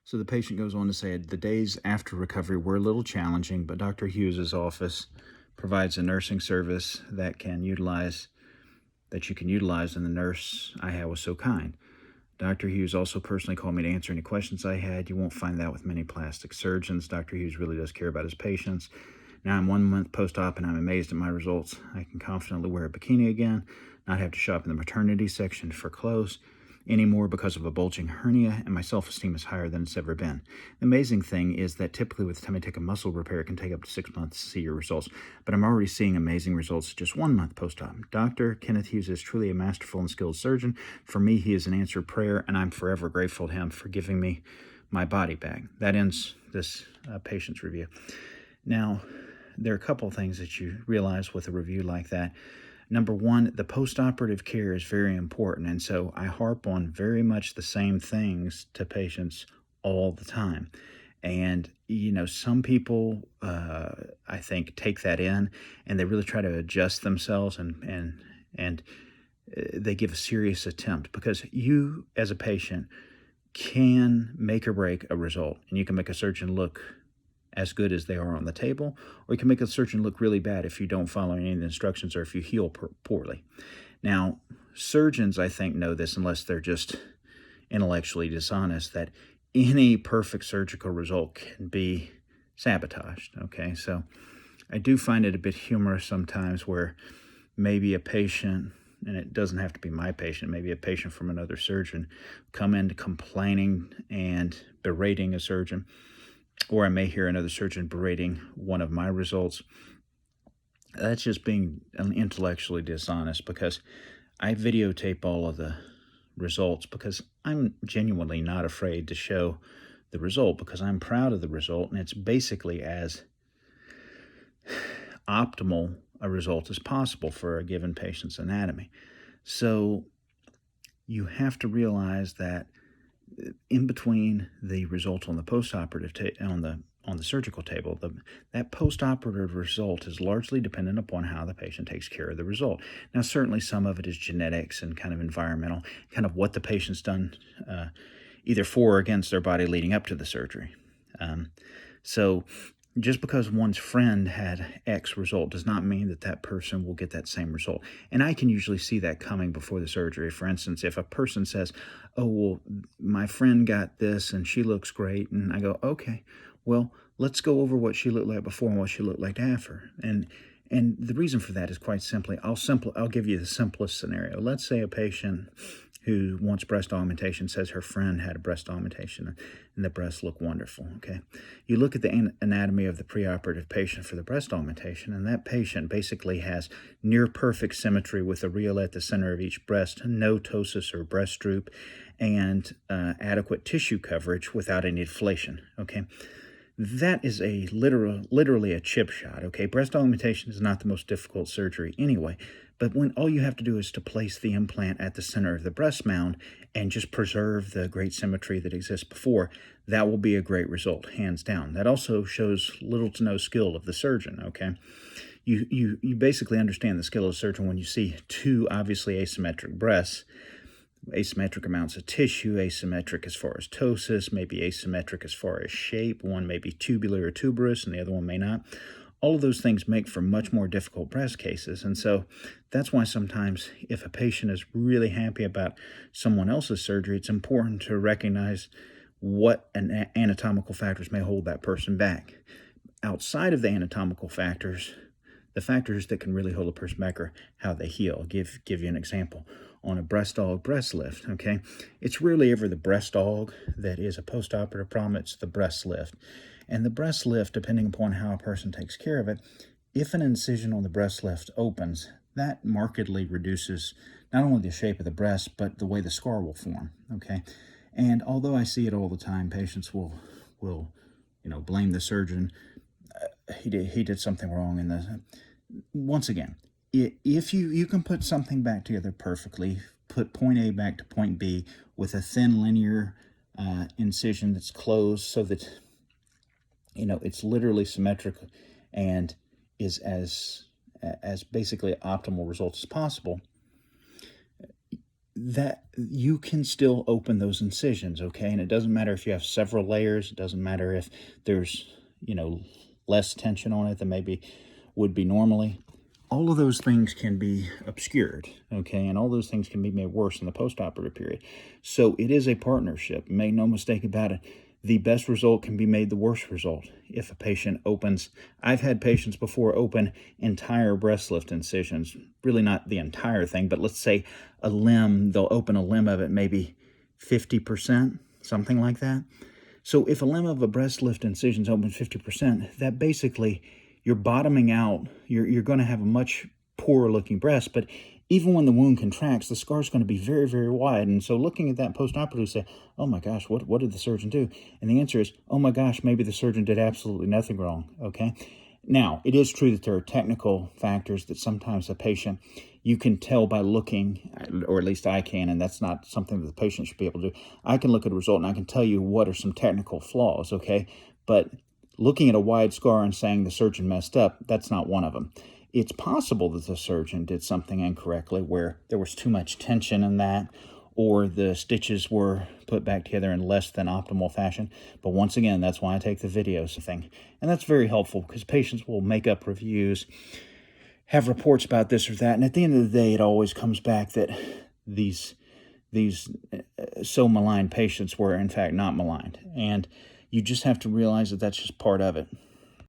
So the patient goes on to say, the days after recovery were a little challenging, but Dr. Hughes's office provides a nursing service that you can utilize, and the nurse I had was so kind. Dr. Hughes also personally called me to answer any questions I had. You won't find that with many plastic surgeons. Dr. Hughes really does care about his patients. Now I'm 1 month post-op and I'm amazed at my results. I can confidently wear a bikini again, not have to shop in the maternity section for clothes anymore because of a bulging hernia, and my self-esteem is higher than it's ever been. The amazing thing is that typically with the time I take a muscle repair, it can take up to 6 months to see your results, but I'm already seeing amazing results just 1 month post-op. Dr. Kenneth Hughes is truly a masterful and skilled surgeon. For me, he is an answered prayer, and I'm forever grateful to him for giving me my body back. That ends this patient's review. Now, there are a couple of things that you realize with a review like that. Number one, the post-operative care is very important, and so I harp on very much the same things to patients all the time. And, some people, I think, take that in, and they really try to adjust themselves, and they give a serious attempt, because you, as a patient, can make or break a result, and you can make a surgeon look as good as they are on the table, or you can make a surgeon look really bad if you don't follow any of the instructions or if you heal poorly. Now, surgeons, I think, know this, unless they're just intellectually dishonest, that any perfect surgical result can be sabotaged, okay? So I do find it a bit humorous sometimes where maybe a patient, and it doesn't have to be my patient, maybe a patient from another surgeon, come in complaining and berating a surgeon, or I may hear another surgeon berating one of my results. That's just being intellectually dishonest, because I videotape all of the results because I'm genuinely not afraid to show the result, because I'm proud of the result, and it's basically as optimal a result as possible for a given patient's anatomy. So you have to realize that in between the result on the postoperative on the surgical table, that postoperative result is largely dependent upon how the patient takes care of the result. Now, certainly some of it is genetics and kind of environmental, kind of what the patient's done either for or against their body leading up to the surgery. So just because one's friend had X result does not mean that that person will get that same result. And I can usually see that coming before the surgery. For instance, if a person says, oh, well, my friend got this and she looks great, and I go, okay, well, let's go over what she looked like before and what she looked like after. And the reason for that is quite simply, I'll give you the simplest scenario. Let's say a patient who wants breast augmentation says her friend had a breast augmentation and the breasts look wonderful, okay? You look at the anatomy of the preoperative patient for the breast augmentation, and that patient basically has near perfect symmetry with a rheal at the center of each breast, no ptosis or breast droop, and adequate tissue coverage without any deflation, okay? That is literally a chip shot, okay? Breast augmentation is not the most difficult surgery anyway, but when all you have to do is to place the implant at the center of the breast mound and just preserve the great symmetry that exists before, that will be a great result, hands down. That also shows little to no skill of the surgeon, okay? You basically understand the skill of the surgeon when you see two obviously asymmetric breasts, asymmetric amounts of tissue, asymmetric as far as ptosis, maybe asymmetric as far as shape. One may be tubular or tuberous and the other one may not. All of those things make for much more difficult breast cases. And so that's why sometimes if a patient is really happy about someone else's surgery, it's important to recognize what anatomical factors may hold that person back. Outside of the anatomical factors, the factors that can really hold a person back are how they heal. I'll give you an example. On a breast aug breast lift, okay? It's rarely ever the breast aug that is a postoperative problem, it's the breast lift. And the breast lift, depending upon how a person takes care of it, if an incision on the breast lift opens, that markedly reduces not only the shape of the breast, but the way the scar will form, okay? And although I see it all the time, patients will blame the surgeon. He did something wrong. And once again, if you can put something back together perfectly, put point A back to point B with a thin linear incision that's closed so that it's literally symmetrical and is as basically optimal results as possible, that you can still open those incisions, okay? And it doesn't matter if you have several layers. It doesn't matter if there's, less tension on it than maybe would be normally. All of those things can be obscured, okay? And all those things can be made worse in the postoperative period. So it is a partnership. Make no mistake about it. The best result can be made the worst result if a patient opens. I've had patients before open entire breast lift incisions, really not the entire thing, but let's say a limb, they'll open a limb of it maybe 50%, something like that. So if a limb of a breast lift incision is open 50%, that basically you're bottoming out. You're going to have a much poorer looking breast, but even when the wound contracts, the scar is going to be very, very wide. And so looking at that postoperatively, say, oh my gosh, what did the surgeon do? And the answer is, oh my gosh, maybe the surgeon did absolutely nothing wrong, okay? Now, it is true that there are technical factors that sometimes a patient, you can tell by looking, or at least I can, and that's not something that the patient should be able to do. I can look at a result and I can tell you what are some technical flaws, okay? But looking at a wide scar and saying the surgeon messed up, that's not one of them. It's possible that the surgeon did something incorrectly where there was too much tension in that, or the stitches were put back together in less than optimal fashion. But once again, that's why I take the videos thing. And that's very helpful because patients will make up reviews, have reports about this or that. And at the end of the day, it always comes back that these so maligned patients were in fact not maligned. And you just have to realize that that's just part of it.